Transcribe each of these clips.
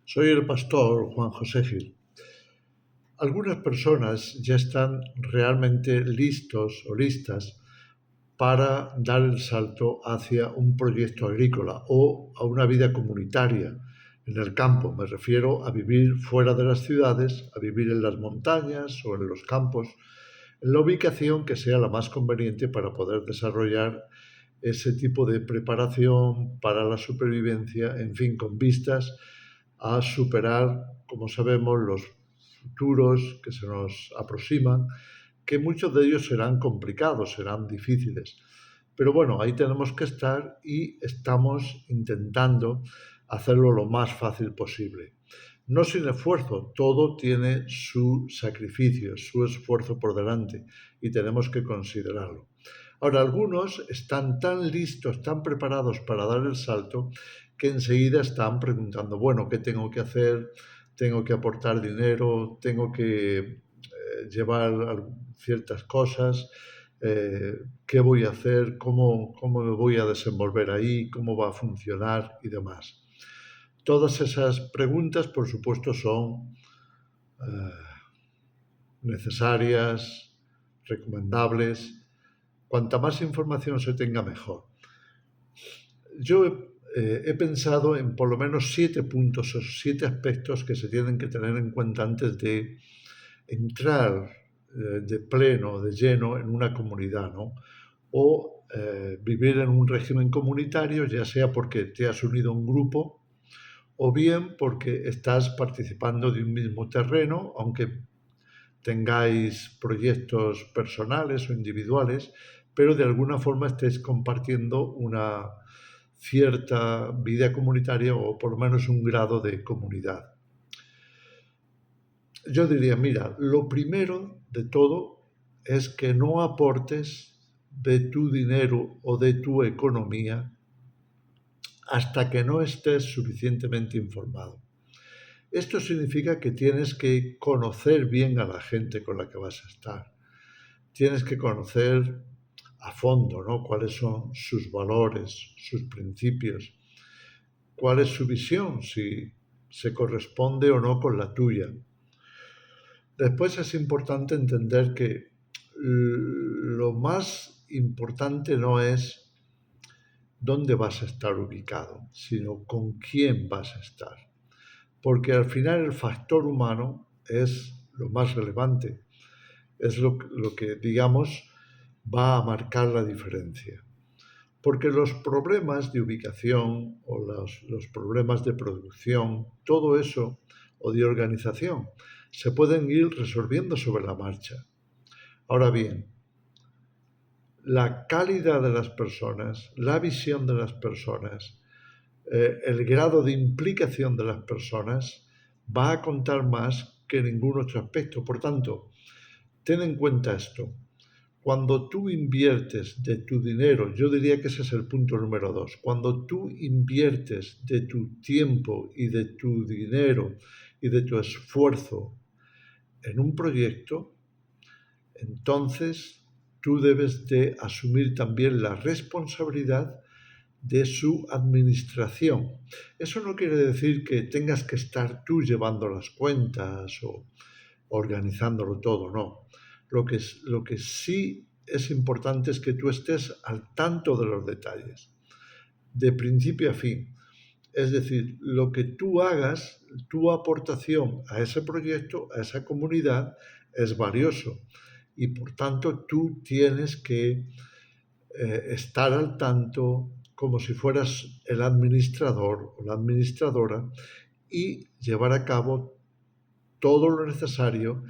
Soy el pastor Juan José Gil. Algunas personas ya están realmente listos o listas para dar el salto hacia un proyecto agrícola o a una vida comunitaria en el campo. Me refiero a vivir fuera de las ciudades, a vivir en las montañas o en los campos, en la ubicación que sea la más conveniente para poder desarrollar ese tipo de preparación para la supervivencia, en fin, con vistas a superar, como sabemos, los futuros que se nos aproximan, que muchos de ellos serán complicados, serán difíciles. Pero bueno, ahí tenemos que estar y estamos intentando hacerlo lo más fácil posible. No sin esfuerzo, todo tiene su sacrificio, su esfuerzo por delante y tenemos que considerarlo. Ahora, algunos están tan listos, tan preparados para dar el salto, que enseguida están preguntando, bueno, ¿qué tengo que hacer? ¿Tengo que aportar dinero? ¿Tengo que llevar ciertas cosas? ¿Qué voy a hacer? ¿Cómo me voy a desenvolver ahí? ¿Cómo va a funcionar? Y demás. Todas esas preguntas, por supuesto, son necesarias, recomendables. Cuanta más información se tenga, mejor. Yo he pensado en por lo menos 7 puntos o 7 aspectos que se tienen que tener en cuenta antes de entrar de pleno, de lleno en una comunidad, ¿no? O vivir en un régimen comunitario, ya sea porque te has unido a un grupo o bien porque estás participando de un mismo terreno, aunque tengáis proyectos personales o individuales, pero de alguna forma estéis compartiendo una cierta vida comunitaria o por lo menos un grado de comunidad. Yo diría, mira, lo primero de todo es que no aportes de tu dinero o de tu economía hasta que no estés suficientemente informado. Esto significa que tienes que conocer bien a la gente con la que vas a estar. Tienes que conocer a fondo, ¿no? Cuáles son sus valores, sus principios, cuál es su visión, si se corresponde o no con la tuya. Después es importante entender que lo más importante no es dónde vas a estar ubicado, sino con quién vas a estar. Porque al final el factor humano es lo más relevante, es lo que, digamos, va a marcar la diferencia. Porque los problemas de ubicación o los problemas de producción, todo eso, o de organización, se pueden ir resolviendo sobre la marcha. Ahora bien, la calidad de las personas, la visión de las personas, el grado de implicación de las personas va a contar más que ningún otro aspecto. Por tanto, ten en cuenta esto. Cuando tú inviertes de tu dinero, yo diría que ese es el punto número 2, cuando tú inviertes de tu tiempo y de tu dinero y de tu esfuerzo en un proyecto, entonces tú debes de asumir también la responsabilidad de su administración. Eso no quiere decir que tengas que estar tú llevando las cuentas o organizándolo todo, no. Lo que sí es importante es que tú estés al tanto de los detalles, de principio a fin. Es decir, lo que tú hagas, tu aportación a ese proyecto, a esa comunidad, es valioso. Y por tanto, tú tienes que estar al tanto como si fueras el administrador o la administradora y llevar a cabo todo lo necesario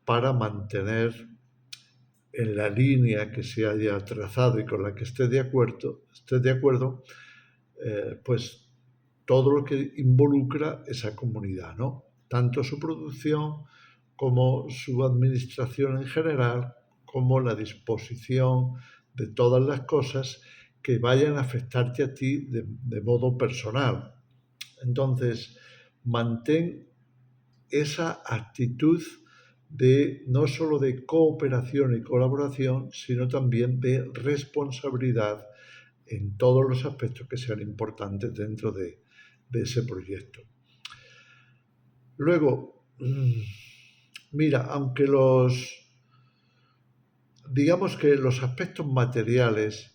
para mantener en la línea que se haya trazado y con la que esté de acuerdo, pues todo lo que involucra esa comunidad, ¿no? Tanto su producción como su administración en general, como la disposición de todas las cosas que vayan a afectarte a ti de modo personal. Entonces, mantén esa actitud de no solo de cooperación y colaboración, sino también de responsabilidad en todos los aspectos que sean importantes dentro de ese proyecto. Luego, mira, aunque digamos que los aspectos materiales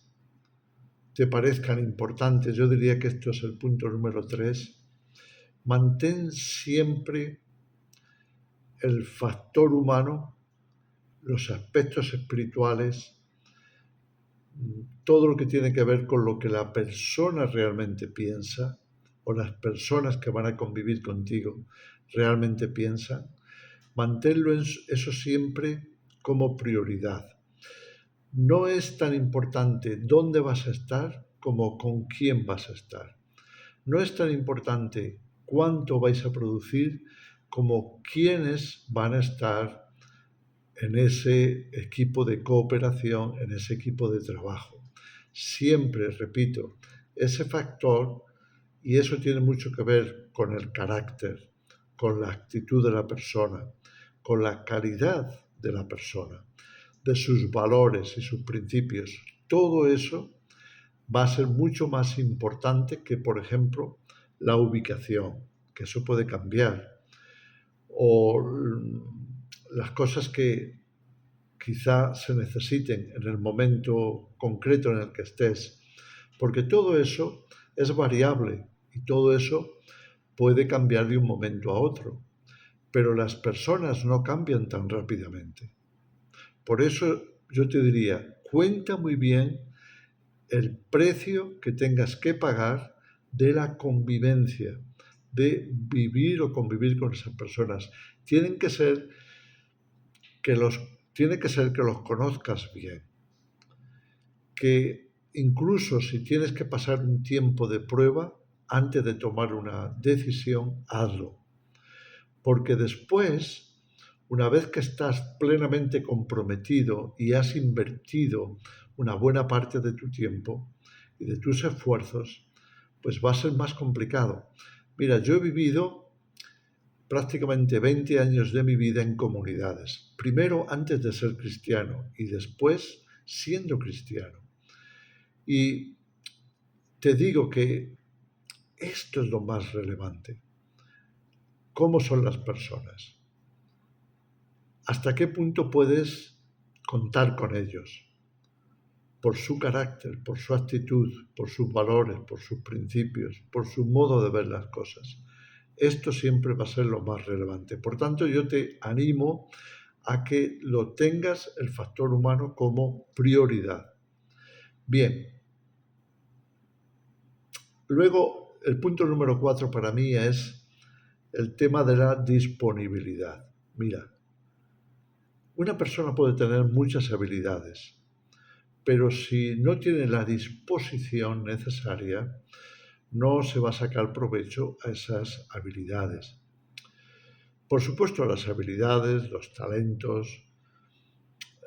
te parezcan importantes, yo diría que esto es el punto número 3. Mantén siempre el factor humano, los aspectos espirituales, todo lo que tiene que ver con lo que la persona realmente piensa o las personas que van a convivir contigo realmente piensan, manténlo eso siempre como prioridad. No es tan importante dónde vas a estar como con quién vas a estar. No es tan importante cuánto vais a producir como quiénes van a estar en ese equipo de cooperación, en ese equipo de trabajo. Siempre, repito, ese factor, y eso tiene mucho que ver con el carácter, con la actitud de la persona, con la calidad de la persona, de sus valores y sus principios. Todo eso va a ser mucho más importante que, por ejemplo, la ubicación, que eso puede cambiar, o las cosas que quizá se necesiten en el momento concreto en el que estés, porque todo eso es variable y todo eso puede cambiar de un momento a otro, pero las personas no cambian tan rápidamente. Por eso yo te diría, cuenta muy bien el precio que tengas que pagar de la convivencia, de vivir o convivir con esas personas. Tienen que ser tiene que ser que los conozcas bien, que incluso si tienes que pasar un tiempo de prueba antes de tomar una decisión, hazlo. Porque después, una vez que estás plenamente comprometido y has invertido una buena parte de tu tiempo y de tus esfuerzos, pues va a ser más complicado. Mira, yo he vivido prácticamente 20 años de mi vida en comunidades. Primero antes de ser cristiano y después siendo cristiano. Y te digo que esto es lo más relevante. ¿Cómo son las personas? ¿Hasta qué punto puedes contar con ellos? Por su carácter, por su actitud, por sus valores, por sus principios, por su modo de ver las cosas. Esto siempre va a ser lo más relevante. Por tanto, yo te animo a que lo tengas el factor humano como prioridad. Bien. Luego, el punto número 4 para mí es el tema de la disponibilidad. Mira, una persona puede tener muchas habilidades, pero si no tiene la disposición necesaria, no se va a sacar provecho a esas habilidades. Por supuesto, las habilidades, los talentos,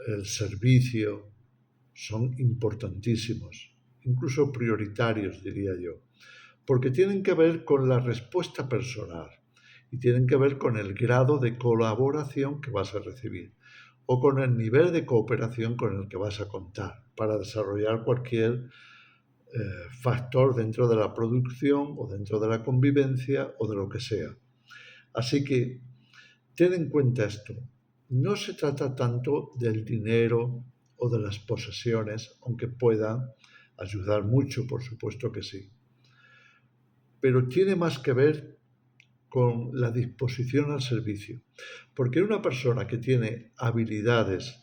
el servicio son importantísimos, incluso prioritarios, diría yo, porque tienen que ver con la respuesta personal y tienen que ver con el grado de colaboración que vas a recibir o con el nivel de cooperación con el que vas a contar para desarrollar cualquier factor dentro de la producción o dentro de la convivencia o de lo que sea. Así que ten en cuenta esto. No se trata tanto del dinero o de las posesiones, aunque puedan ayudar mucho, por supuesto que sí. Pero tiene más que ver con la disposición al servicio. Porque una persona que tiene habilidades,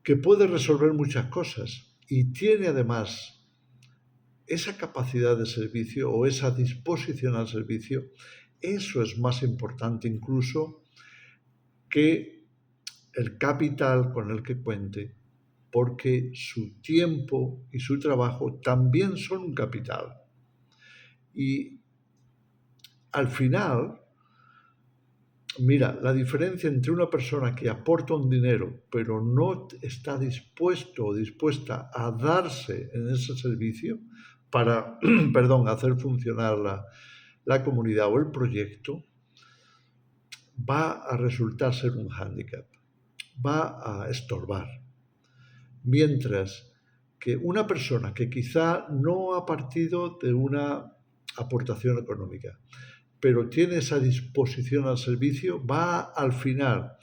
que puede resolver muchas cosas y tiene además esa capacidad de servicio o esa disposición al servicio, eso es más importante incluso que el capital con el que cuente, porque su tiempo y su trabajo también son un capital. Y al final, mira, la diferencia entre una persona que aporta un dinero pero no está dispuesto o dispuesta a darse en ese servicio para, perdón, hacer funcionar la comunidad o el proyecto, va a resultar ser un hándicap, va a estorbar. Mientras que una persona que quizá no ha partido de una aportación económica, pero tiene esa disposición al servicio, va al final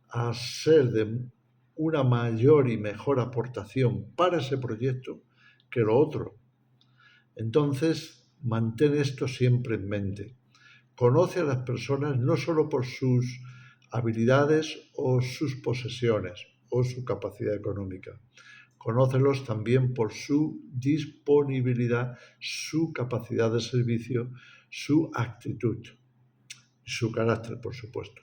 a ser de una mayor y mejor aportación para ese proyecto que lo otro. Entonces, mantén esto siempre en mente. Conoce a las personas no solo por sus habilidades o sus posesiones o su capacidad económica. Conócelos también por su disponibilidad, su capacidad de servicio, su actitud, su carácter, por supuesto.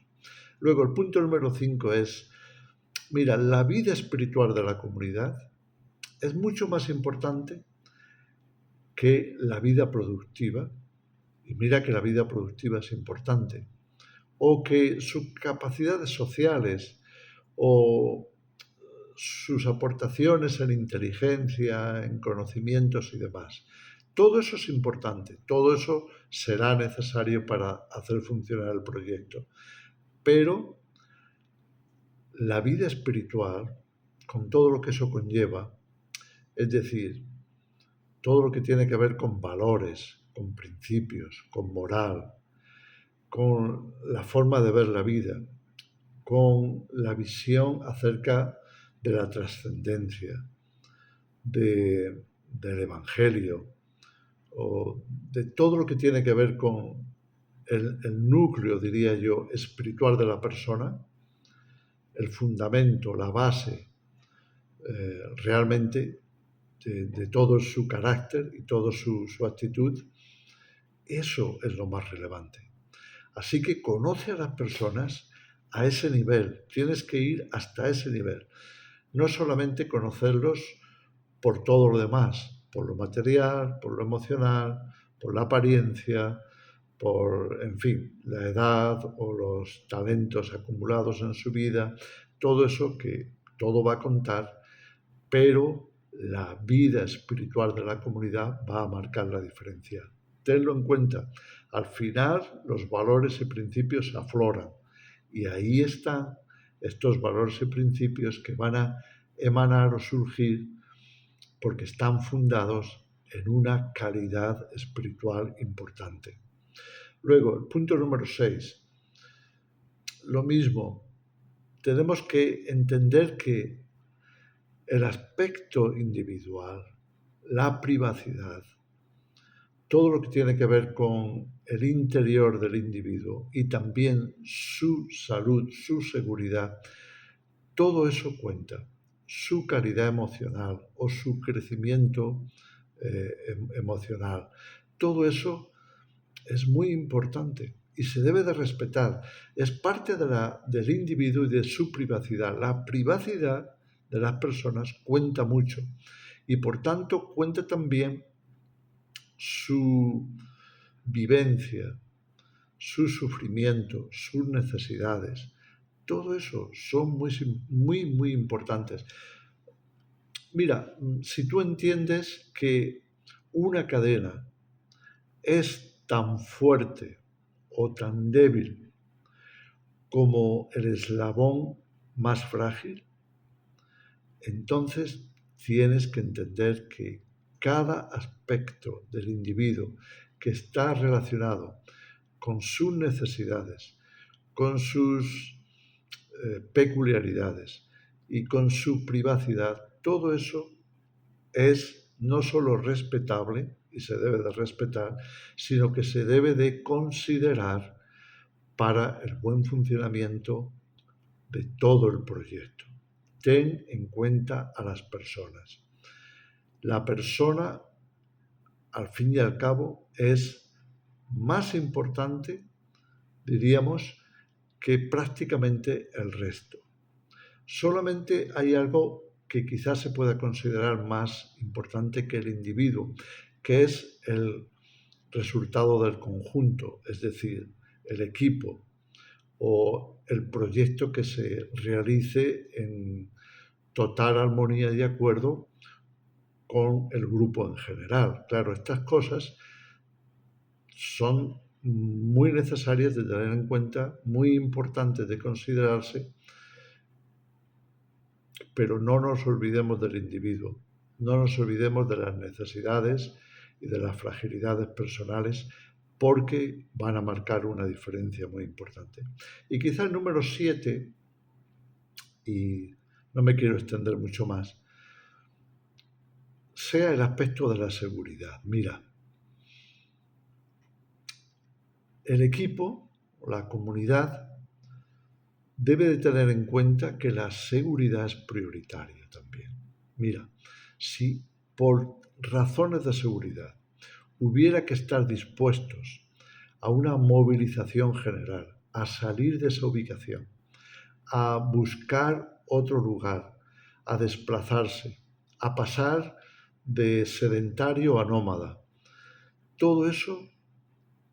Luego, el punto número 5 es, mira, la vida espiritual de la comunidad es mucho más importante que la vida productiva, y mira que la vida productiva es importante, o que sus capacidades sociales o sus aportaciones en inteligencia, en conocimientos y demás. Todo eso es importante, todo eso será necesario para hacer funcionar el proyecto. Pero la vida espiritual, con todo lo que eso conlleva, es decir, todo lo que tiene que ver con valores, con principios, con moral, con la forma de ver la vida, con la visión acerca de la trascendencia, del Evangelio, o de todo lo que tiene que ver con el núcleo, diría yo, espiritual de la persona, el fundamento, la base realmente de todo su carácter y toda su actitud, eso es lo más relevante. Así que conoce a las personas a ese nivel, tienes que ir hasta ese nivel. No solamente conocerlos por todo lo demás, por lo material, por lo emocional, por la apariencia, por, en fin, la edad o los talentos acumulados en su vida, todo eso que todo va a contar, pero la vida espiritual de la comunidad va a marcar la diferencia. Tenlo en cuenta. Al final, los valores y principios afloran y ahí están estos valores y principios que van a emanar o surgir porque están fundados en una calidad espiritual importante. Luego, el punto número 6. Lo mismo, tenemos que entender que el aspecto individual, la privacidad, todo lo que tiene que ver con el interior del individuo y también su salud, su seguridad, todo eso cuenta. Su calidad emocional o su crecimiento emocional, todo eso es muy importante y se debe de respetar. Es parte del individuo y de su privacidad. La privacidad de las personas cuenta mucho y por tanto cuenta también su vivencia, su sufrimiento, sus necesidades. Todo eso son muy importantes. Mira, si tú entiendes que una cadena es tan fuerte o tan débil como el eslabón más frágil, entonces tienes que entender que cada aspecto del individuo que está relacionado con sus necesidades, con sus peculiaridades y con su privacidad, todo eso es no solo respetable y se debe de respetar, sino que se debe de considerar para el buen funcionamiento de todo el proyecto. Ten en cuenta a las personas. La persona, al fin y al cabo, es más importante, diríamos, que prácticamente el resto. Solamente hay algo que quizás se pueda considerar más importante que el individuo, que es el resultado del conjunto, es decir, el equipo o el proyecto que se realice en total armonía y acuerdo con el grupo en general. Claro, estas cosas son muy necesarias de tener en cuenta, muy importantes de considerarse, pero no nos olvidemos del individuo, no nos olvidemos de las necesidades y de las fragilidades personales porque van a marcar una diferencia muy importante. Y quizá el número 7, y no me quiero extender mucho más, sea el aspecto de la seguridad. Mira, el equipo, la comunidad, debe de tener en cuenta que la seguridad es prioritaria también. Mira, si por razones de seguridad hubiera que estar dispuestos a una movilización general, a salir de esa ubicación, a buscar otro lugar, a desplazarse, a pasar de sedentario a nómada, todo eso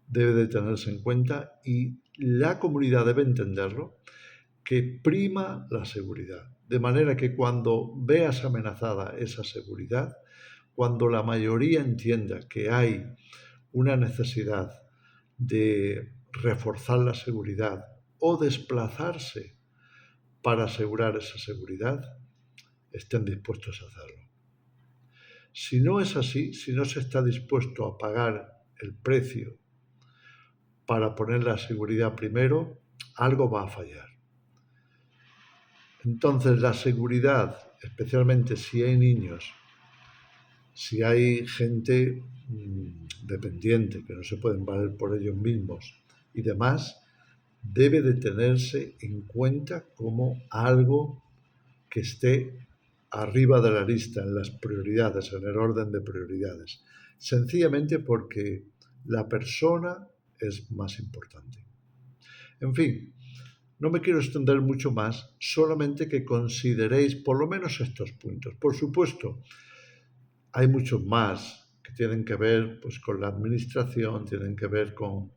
debe de tenerse en cuenta y la comunidad debe entenderlo, que prima la seguridad. De manera que cuando veas amenazada esa seguridad, cuando la mayoría entienda que hay una necesidad de reforzar la seguridad o desplazarse para asegurar esa seguridad, estén dispuestos a hacerlo. Si no es así, si no se está dispuesto a pagar el precio para poner la seguridad primero, algo va a fallar. Entonces, la seguridad, especialmente si hay niños, si hay gente dependiente que no se pueden valer por ellos mismos y demás, debe de tenerse en cuenta como algo que esté arriba de la lista en las prioridades, en el orden de prioridades, sencillamente porque la persona es más importante. En fin, no me quiero extender mucho más, solamente que consideréis por lo menos estos puntos. Por supuesto, hay muchos más que tienen que ver pues, con la administración, tienen que ver con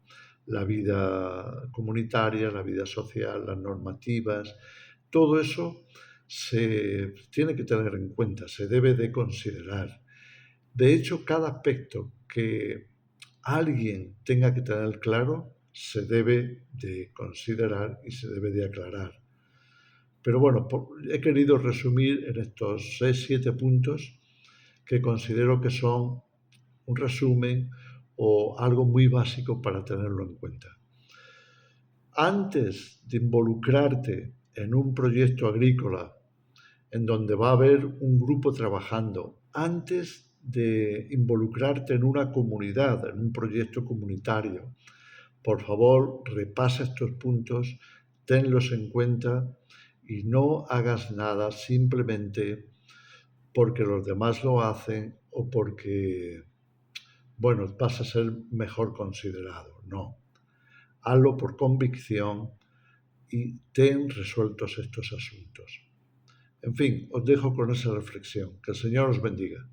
la vida comunitaria, la vida social, las normativas. Todo eso se tiene que tener en cuenta, se debe de considerar. De hecho, cada aspecto que alguien tenga que tener claro se debe de considerar y se debe de aclarar. Pero bueno, he querido resumir en estos 6-7 puntos que considero que son un resumen o algo muy básico para tenerlo en cuenta. Antes de involucrarte en un proyecto agrícola en donde va a haber un grupo trabajando, antes de involucrarte en una comunidad, en un proyecto comunitario, por favor, repasa estos puntos, tenlos en cuenta y no hagas nada simplemente porque los demás lo hacen o porque, bueno, vas a ser mejor considerado. No, hazlo por convicción y ten resueltos estos asuntos. En fin, os dejo con esa reflexión. Que el Señor os bendiga.